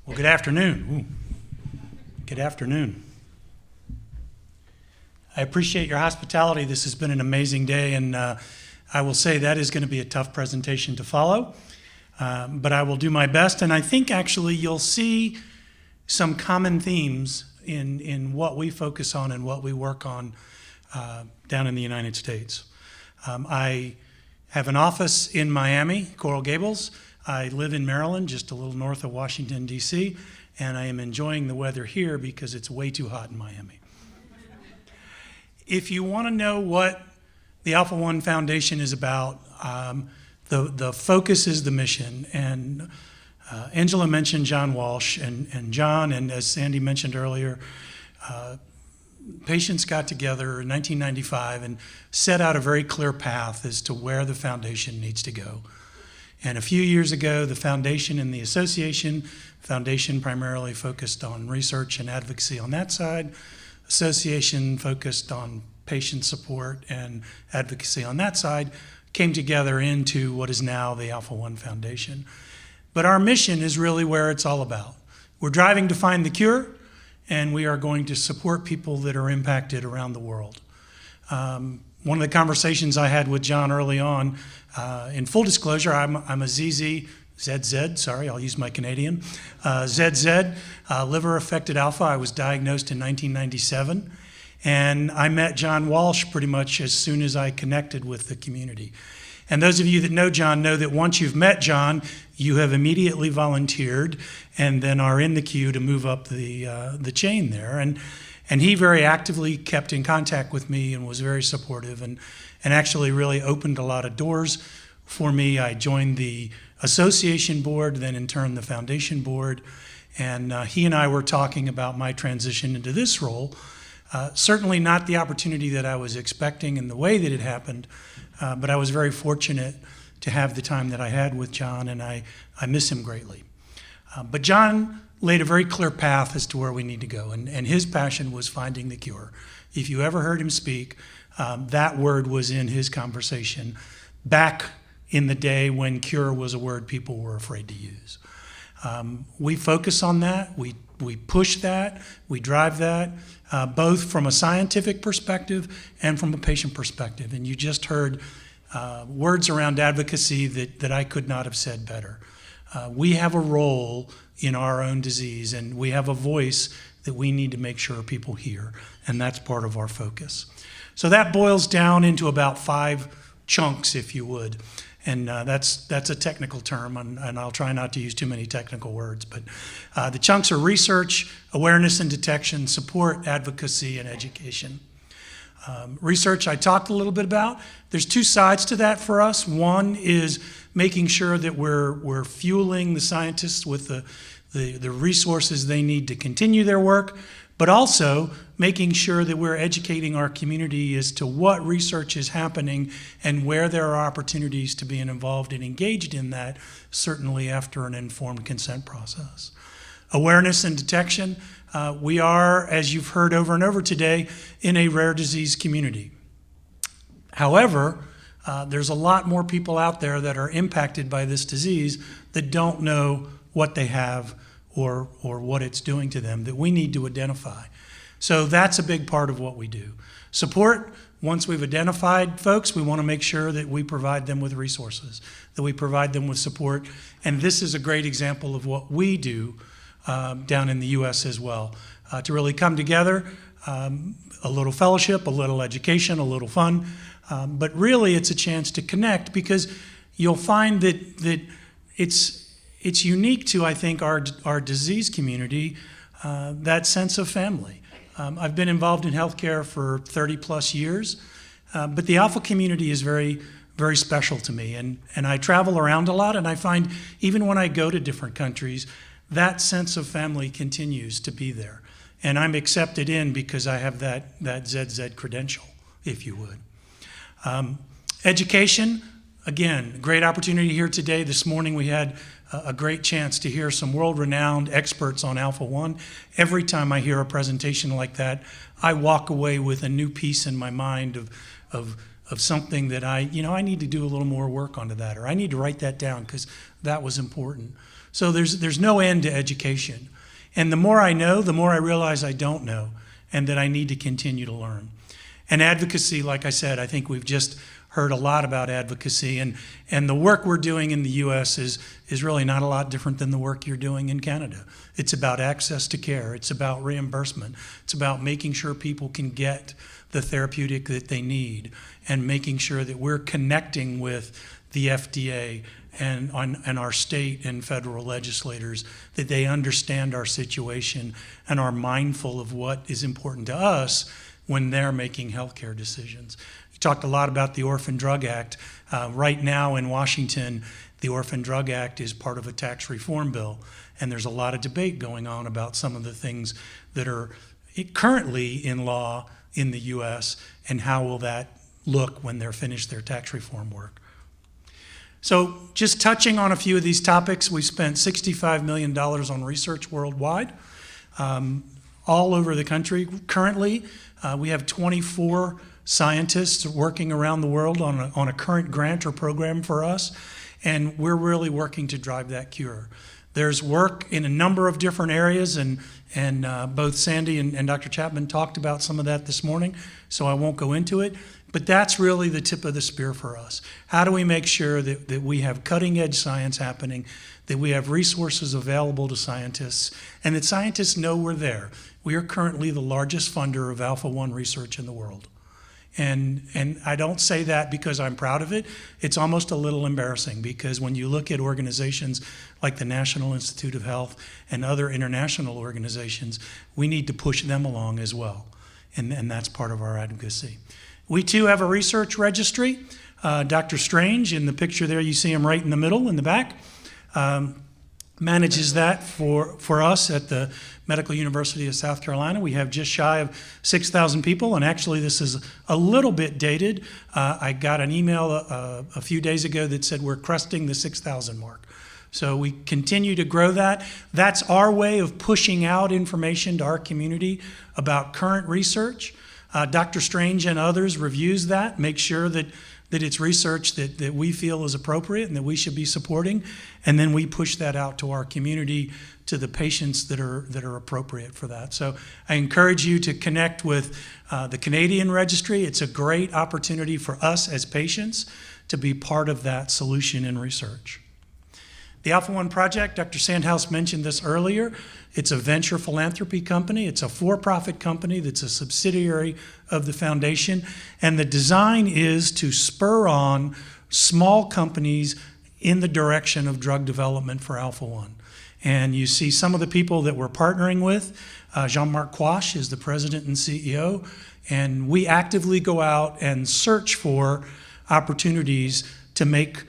Well, good afternoon. Good afternoon. I appreciate your hospitality. This has been an amazing day, and I will say that is going to be a tough presentation to follow, but I will do my best, and I think actually you'll see some common themes in what we focus on and what we work on down in the United States. I have an office in Miami, Coral Gables. I live in Maryland, just a little north of Washington, D.C., and I am enjoying the weather here because it's way too hot in Miami. If you want to know what the Alpha-1 Foundation is about, the focus is the mission. And Angela mentioned John Walsh, and John, and as Sandy mentioned earlier, patients got together in 1995 and set out a very clear path as to where the foundation needs to go. And a few years ago, the foundation and the association, foundation primarily focused on research and advocacy on that side, association focused on patient support and advocacy on that side, came together into what is now the Alpha-1 Foundation. But our mission is really where it's all about. We're driving to find the cure, and we are going to support people that are impacted around the world. One of the conversations I had with John early on, in full disclosure, I'm a ZZ, sorry, I'll use my Canadian, ZZ, liver-affected alpha. I was diagnosed in 1997, and I met John Walsh pretty much as soon as I connected with the community. And those of you that know John know that once you've met John, you have immediately volunteered and then are in the queue to move up the chain there. And he very actively kept in contact with me and was very supportive and actually really opened a lot of doors for me. I joined the association board, then in turn the foundation board, and he and I were talking about my transition into this role. Certainly not the opportunity that I was expecting and the way that it happened, but I was very fortunate to have the time that I had with John, and I miss him greatly. But John laid a very clear path as to where we need to go, and his passion was finding the cure. If you ever heard him speak, that word was in his conversation back in the day when cure was a word people were afraid to use. We focus on that, we push that, we drive that, both from a scientific perspective and from a patient perspective. And you just heard words around advocacy that I could not have said better. We have a role in our own disease, and we have a voice that we need to make sure people hear, and that's part of our focus. So that boils down into about 5 chunks, if you would. And that's a technical term, and I'll try not to use too many technical words, but the chunks are research, awareness and detection, support, advocacy, and education. Research I talked a little bit about. There's 2 sides to that for us. One is making sure that we're fueling the scientists with the resources they need to continue their work, but also making sure that we're educating our community as to what research is happening and where there are opportunities to be involved and engaged in that, certainly after an informed consent process. Awareness and detection. We are, as you've heard over and over today, in a rare disease community. However, there's a lot more people out there that are impacted by this disease that don't know what they have or what it's doing to them that we need to identify. So that's a big part of what we do. Support, once we've identified folks, we want to make sure that we provide them with resources, that we provide them with support. And this is a great example of what we do down in the US as well, to really come together, a little fellowship, a little education, a little fun, but really it's a chance to connect, because you'll find that it's unique to, I think, our disease community, that sense of family. I've been involved in healthcare for 30 plus years, but the Alpha community is very, very special to me, and I travel around a lot, and I find even when I go to different countries, that sense of family continues to be there. And I'm accepted in because I have that ZZ credential, if you would. Education, again, great opportunity here today. This morning we had a great chance to hear some world-renowned experts on Alpha-1. Every time I hear a presentation like that, I walk away with a new piece in my mind of something that I need to do a little more work onto that, or I need to write that down because that was important. So there's no end to education. And the more I know, the more I realize I don't know, and that I need to continue to learn. And advocacy, like I said, I think we've just heard a lot about advocacy, and the work we're doing in the U.S. is really not a lot different than the work you're doing in Canada. It's about access to care. It's about reimbursement. It's about making sure people can get the therapeutic that they need, and making sure that we're connecting with the FDA and our state and federal legislators, that they understand our situation and are mindful of what is important to us when they're making healthcare decisions. You talked a lot about the Orphan Drug Act. Right now in Washington, the Orphan Drug Act is part of a tax reform bill, and there's a lot of debate going on about some of the things that are currently in law in the U.S. and how will that look when they're finished their tax reform work. So just touching on a few of these topics, we spent $65 million on research worldwide, all over the country. Currently, we have 24 scientists working around the world on a current grant or program for us, and we're really working to drive that cure. There's work in a number of different areas, and both Sandy and Dr. Chapman talked about some of that this morning, so I won't go into it. But that's really the tip of the spear for us. How do we make sure that we have cutting edge science happening, that we have resources available to scientists, and that scientists know we're there? We are currently the largest funder of Alpha-1 research in the world. And I don't say that because I'm proud of it. It's almost a little embarrassing, because when you look at organizations like the National Institute of Health and other international organizations, we need to push them along as well. And that's part of our advocacy. We too have a research registry. Dr. Strange, in the picture there, you see him right in the middle, in the back, manages that for us at the Medical University of South Carolina. We have just shy of 6,000 people, and actually this is a little bit dated. I got an email a few days ago that said we're cresting the 6,000 mark. So we continue to grow that. That's our way of pushing out information to our community about current research. Dr. Strange and others reviews that, make sure that it's research that we feel is appropriate and that we should be supporting, and then we push that out to our community, to the patients that are appropriate for that. So I encourage you to connect with the Canadian registry. It's a great opportunity for us as patients to be part of that solution in research. The Alpha-1 project, Dr. Sandhouse mentioned this earlier. It's a venture philanthropy company. It's a for-profit company that's a subsidiary of the foundation. And the design is to spur on small companies in the direction of drug development for Alpha-1. And you see some of the people that we're partnering with. Jean-Marc Quash is the president and CEO. And we actively go out and search for opportunities to make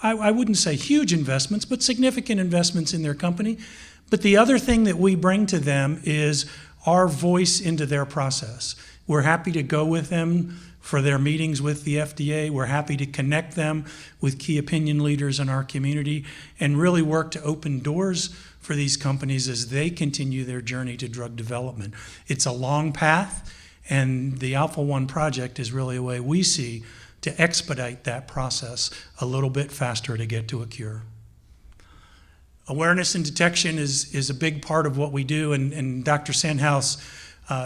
I wouldn't say huge investments, but significant investments in their company. But the other thing that we bring to them is our voice into their process. We're happy to go with them for their meetings with the FDA. We're happy to connect them with key opinion leaders in our community and really work to open doors for these companies as they continue their journey to drug development. It's a long path, and the Alpha-1 project is really a way we see to expedite that process a little bit faster to get to a cure. Awareness and detection is a big part of what we do, and Dr. Sandhouse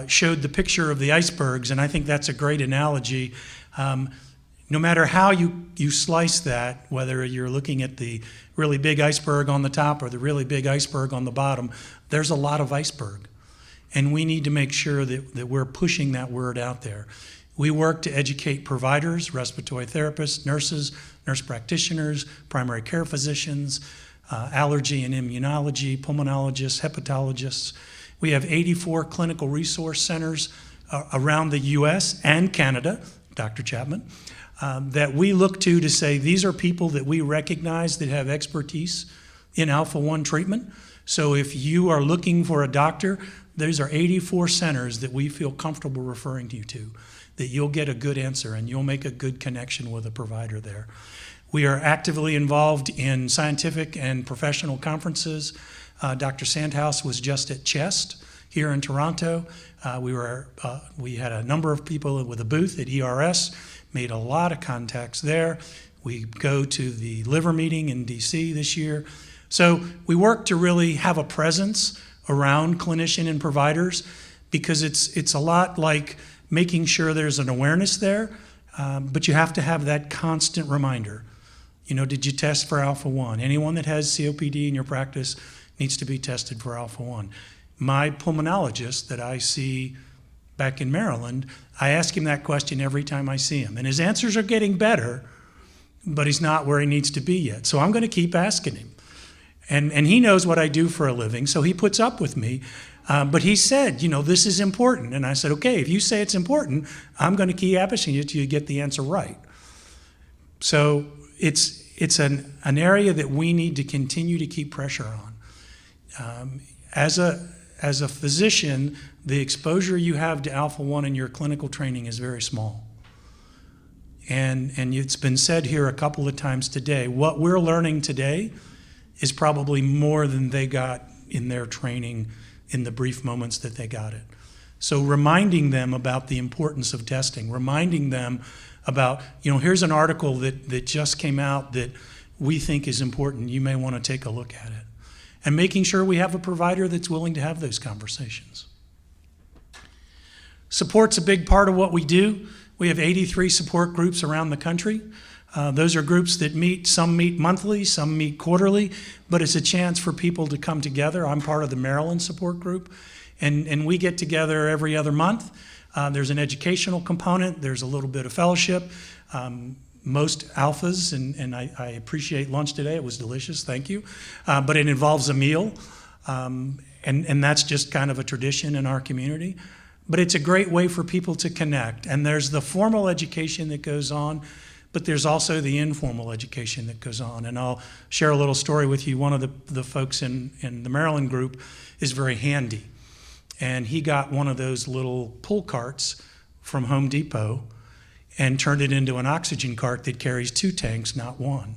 showed the picture of the icebergs, and I think that's a great analogy. No matter how you slice that, whether you're looking at the really big iceberg on the top or the really big iceberg on the bottom, there's a lot of iceberg. And we need to make sure that we're pushing that word out there. We work to educate providers, respiratory therapists, nurses, nurse practitioners, primary care physicians, allergy and immunology, pulmonologists, hepatologists. We have 84 clinical resource centers around the US and Canada, Dr. Chapman, that we look to say these are people that we recognize that have expertise in Alpha-1 treatment. So if you are looking for a doctor, those are 84 centers that we feel comfortable referring you to, that you'll get a good answer and you'll make a good connection with a provider there. We are actively involved in scientific and professional conferences. Dr. Sandhouse was just at CHEST here in Toronto. We had a number of people with a booth at ERS, made a lot of contacts there. We go to the liver meeting in DC this year. So we work to really have a presence around clinician and providers, because it's a lot like making sure there's an awareness there, but you have to have that constant reminder. You know, did you test for Alpha-1? Anyone that has COPD in your practice needs to be tested for Alpha-1. My pulmonologist that I see back in Maryland, I ask him that question every time I see him. And his answers are getting better, but he's not where he needs to be yet. So I'm going to keep asking him. And he knows what I do for a living, so he puts up with me. But he said, you know, this is important. And I said, okay, if you say it's important, I'm going to keep asking you till you get the answer right. So it's an area that we need to continue to keep pressure on. As a physician, the exposure you have to Alpha-1 in your clinical training is very small. And it's been said here a couple of times today, what we're learning today is probably more than they got in their training in the brief moments that they got it. So reminding them about the importance of testing, reminding them about, you know, here's an article that just came out that we think is important. You may want to take a look at it. And making sure we have a provider that's willing to have those conversations. Support's a big part of what we do. We have 83 support groups around the country. Those are groups that meet, some meet monthly, some meet quarterly, but it's a chance for people to come together. I'm part of the Maryland support group, and we get together every other month. There's an educational component, there's a little bit of fellowship. Most alphas, and I appreciate lunch today, it was delicious, thank you. But it involves a meal, and that's just kind of a tradition in our community. But it's a great way for people to connect, and there's the formal education that goes on, but there's also the informal education that goes on. And I'll share a little story with you. One of the folks in the Maryland group is very handy. And he got one of those little pull carts from Home Depot and turned it into an oxygen cart that carries 2 tanks, not 1.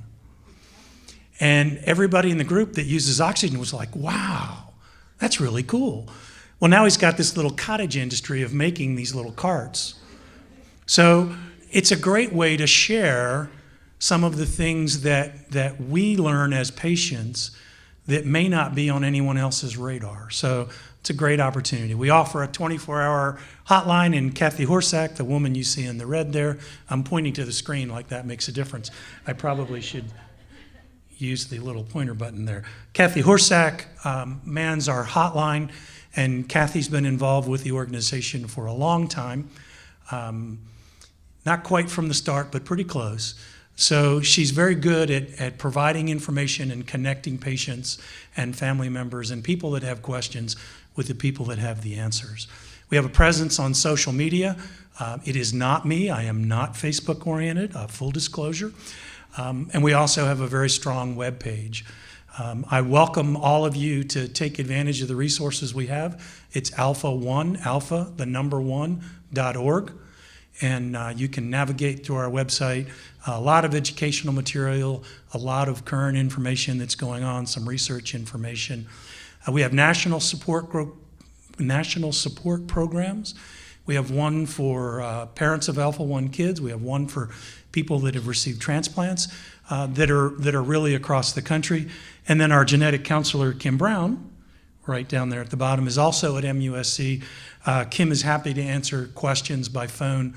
And everybody in the group that uses oxygen was like, wow, that's really cool. Well, now he's got this little cottage industry of making these little carts. So it's a great way to share some of the things that we learn as patients that may not be on anyone else's radar. So it's a great opportunity. We offer a 24-hour hotline, and Kathy Horsack, the woman you see in the red there, I'm pointing to the screen like that makes a difference. I probably should use the little pointer button there. Kathy Horsack mans our hotline, and Kathy's been involved with the organization for a long time. Not quite from the start, but pretty close. So she's very good at providing information and connecting patients and family members and people that have questions with the people that have the answers. We have a presence on social media. It is not me. I am not Facebook oriented, full disclosure. And we also have a very strong web page. I welcome all of you to take advantage of the resources we have. It's Alpha1, alpha, the number 1.org. And you can navigate through our website. A lot of educational material, a lot of current information that's going on, some research information. We have national support programs. We have one for parents of Alpha-1 kids. We have one for people that have received transplants that are really across the country. And then our genetic counselor, Kim Brown, right down there at the bottom, is also at MUSC. Kim is happy to answer questions by phone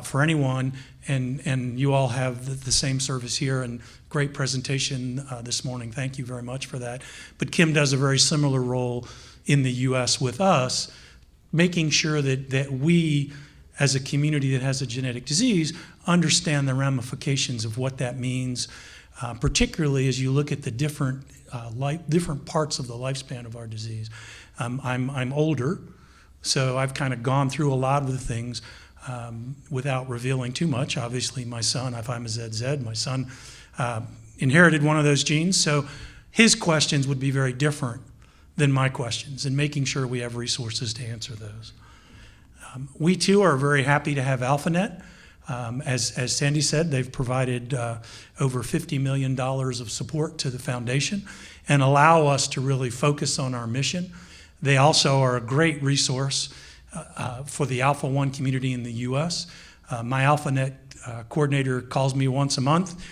for anyone, and you all have the same service here, and great presentation this morning. Thank you very much for that. But Kim does a very similar role in the U.S. with us, making sure that we, as a community that has a genetic disease, understand the ramifications of what that means, particularly as you look at the different parts of the lifespan of our disease. I'm older, so I've kind of gone through a lot of the things without revealing too much. Obviously, my son, if I'm a ZZ, my son inherited one of those genes, so his questions would be very different than my questions, and making sure we have resources to answer those. We too are very happy to have AlphaNet. As Sandy said, they've provided over $50 million of support to the foundation and allow us to really focus on our mission. They also are a great resource for the Alpha-1 community in the U.S. My AlphaNet coordinator calls me once a month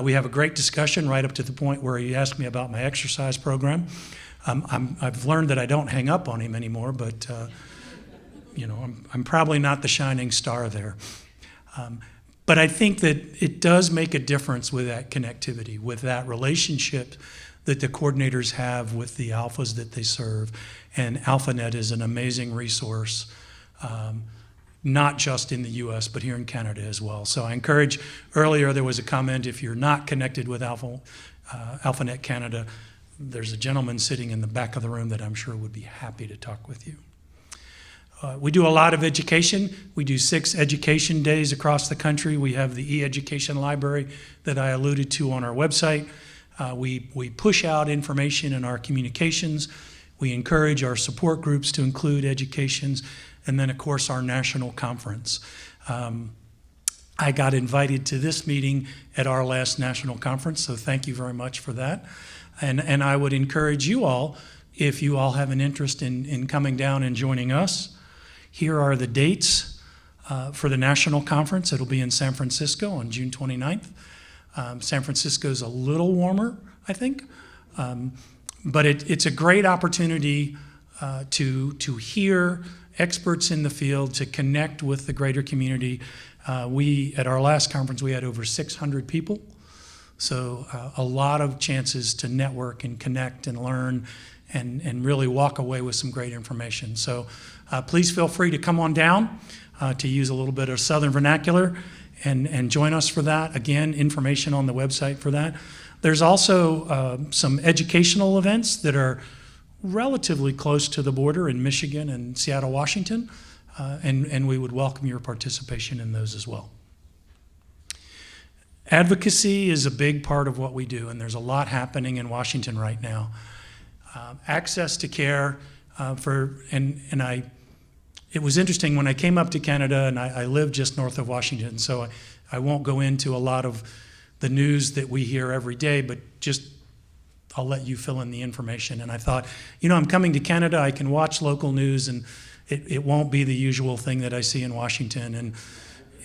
We have a great discussion right up to the point where he asked me about my exercise program. I've learned that I don't hang up on him anymore, but I'm probably not the shining star there. But I think that it does make a difference with that connectivity, with that relationship that the coordinators have with the alphas that they serve. And AlphaNet is an amazing resource, not just in the US, but here in Canada as well. So I encourage, earlier there was a comment, if you're not connected with AlphaNet Canada, there's a gentleman sitting in the back of the room that I'm sure would be happy to talk with you. We do a lot of education. We do 6 education days across the country. We have the e-education library that I alluded to on our website. We push out information in our communications. We encourage our support groups to include educations. And then, of course, our national conference. I got invited to this meeting at our last national conference, so thank you very much for that. And I would encourage you all, if you all have an interest in coming down and joining us. Here are the dates for the national conference. It'll be in San Francisco on June 29th. San Francisco's a little warmer, I think. But it's a great opportunity to hear experts in the field, to connect with the greater community. At our last conference, we had over 600 people. So a lot of chances to network and connect and learn and really walk away with some great information. So please feel free to come on down, to use a little bit of Southern vernacular, and join us for that. Again, information on the website for that. There's also some educational events that are relatively close to the border in Michigan and Seattle, Washington, and we would welcome your participation in those as well. Advocacy is a big part of what we do, and there's a lot happening in Washington right now. Access to care it was interesting when I came up to Canada, and I live just north of Washington, so I won't go into a lot of the news that we hear every day, but just I'll let you fill in the information. And I thought, I'm coming to Canada, I can watch local news, and it won't be the usual thing that I see in Washington, and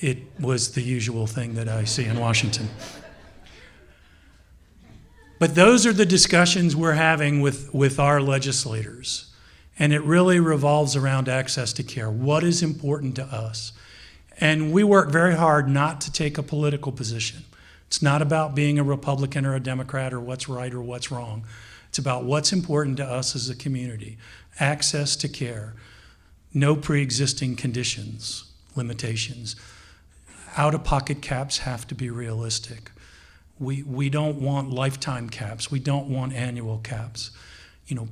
it was the usual thing that I see in Washington. But those are the discussions we're having with our legislators. And it really revolves around access to care. What is important to us? And we work very hard not to take a political position. It's not about being a Republican or a Democrat or what's right or what's wrong. It's about what's important to us as a community. Access to care. No pre-existing conditions, limitations. Out-of-pocket caps have to be realistic. We don't want lifetime caps. We don't want annual caps.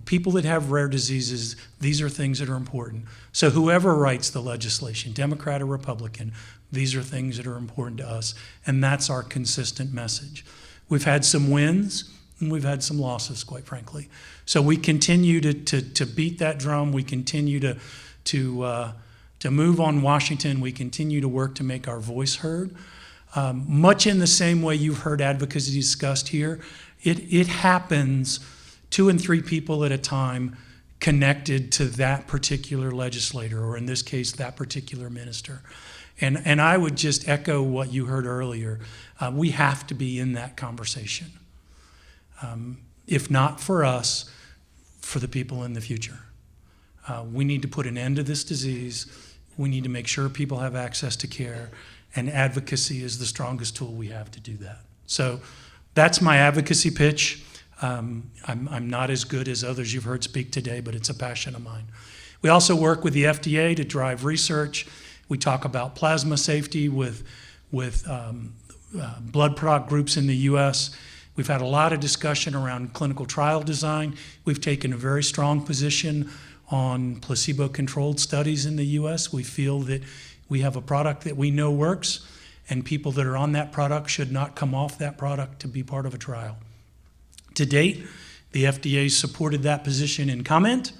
People that have rare diseases, these are things that are important. So whoever writes the legislation, Democrat or Republican, these are things that are important to us, and that's our consistent message. We've had some wins, and we've had some losses, quite frankly. So we continue to beat that drum. We continue to move on Washington. We continue to work to make our voice heard. Much in the same way you've heard advocacy discussed here, it happens 2 and 3 people at a time connected to that particular legislator, or in this case, that particular minister. And I would just echo what you heard earlier. We have to be in that conversation. If not for us, for the people in the future. We need to put an end to this disease. We need to make sure people have access to care, and advocacy is the strongest tool we have to do that. So that's my advocacy pitch. I'm not as good as others you've heard speak today, but it's a passion of mine. We also work with the FDA to drive research. We talk about plasma safety with blood product groups in the U.S. We've had a lot of discussion around clinical trial design. We've taken a very strong position on placebo-controlled studies in the U.S. We feel that we have a product that we know works, and people that are on that product should not come off that product to be part of a trial. To date, the FDA supported that position in comment,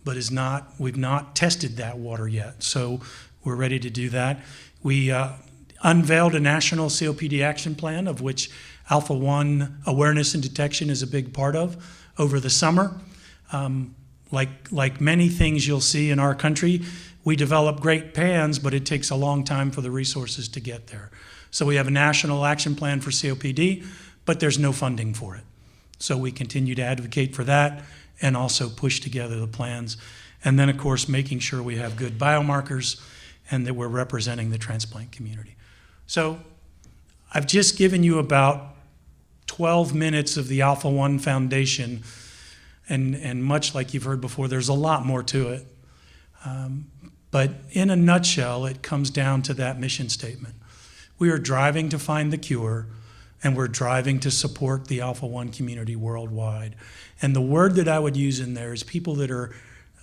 but we've not tested that water yet. So we're ready to do that. We unveiled a national COPD action plan, of which Alpha-1 awareness and detection is a big part of, over the summer. Like many things you'll see in our country, we develop great plans, but it takes a long time for the resources to get there. So we have a national action plan for COPD, but there's no funding for it. So we continue to advocate for that and also push together the plans. And then, of course, making sure we have good biomarkers and that we're representing the transplant community. So I've just given you about 12 minutes of the Alpha-1 Foundation, and much like you've heard before, there's a lot more to it. But in a nutshell, it comes down to that mission statement. We are driving to find the cure, and we're driving to support the Alpha-1 community worldwide. And the word that I would use in there is people that are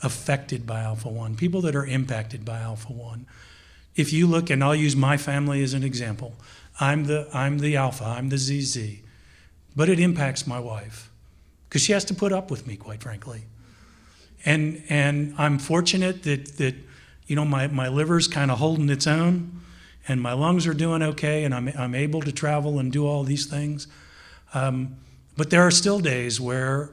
affected by Alpha-1, people that are impacted by Alpha-1. If you look, and I'll use my family as an example, I'm the Alpha, I'm the ZZ, but it impacts my wife because she has to put up with me, quite frankly. And I'm fortunate that my liver's kind of holding its own, and my lungs are doing okay, and I'm able to travel and do all these things. But there are still days where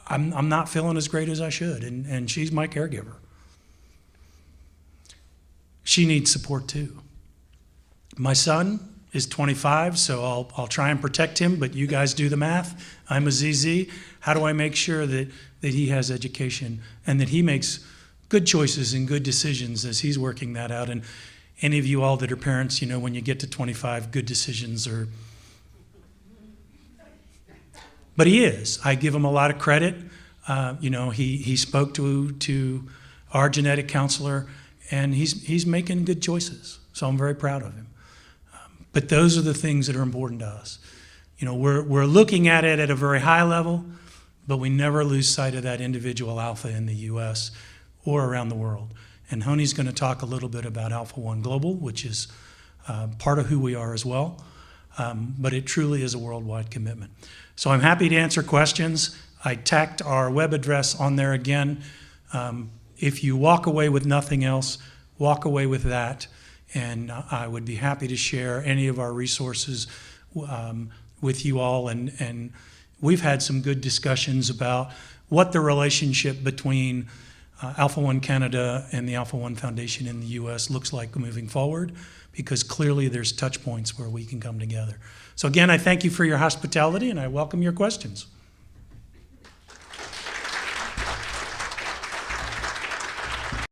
I'm not feeling as great as I should, and she's my caregiver. She needs support too. My son is 25, so I'll try and protect him, but you guys do the math. I'm a ZZ. How do I make sure that he has education and that he makes good choices and good decisions as he's working that out? And any of you all that are parents, when you get to 25, good decisions are... But he is. I give him a lot of credit. He spoke to our genetic counselor, and he's making good choices. So I'm very proud of him. But those are the things that are important to us. We're looking at it at a very high level, but we never lose sight of that individual Alpha in the U.S. or around the world. And Honi's going to talk a little bit about Alpha-1 Global, which is part of who we are as well. But it truly is a worldwide commitment. So I'm happy to answer questions. I tacked our web address on there again. If you walk away with nothing else, walk away with that. And I would be happy to share any of our resources with you all. And we've had some good discussions about what the relationship between Alpha-1 Canada and the Alpha-1 Foundation in the U.S. looks like moving forward, because clearly there's touch points where we can come together. So again, I thank you for your hospitality, and I welcome your questions.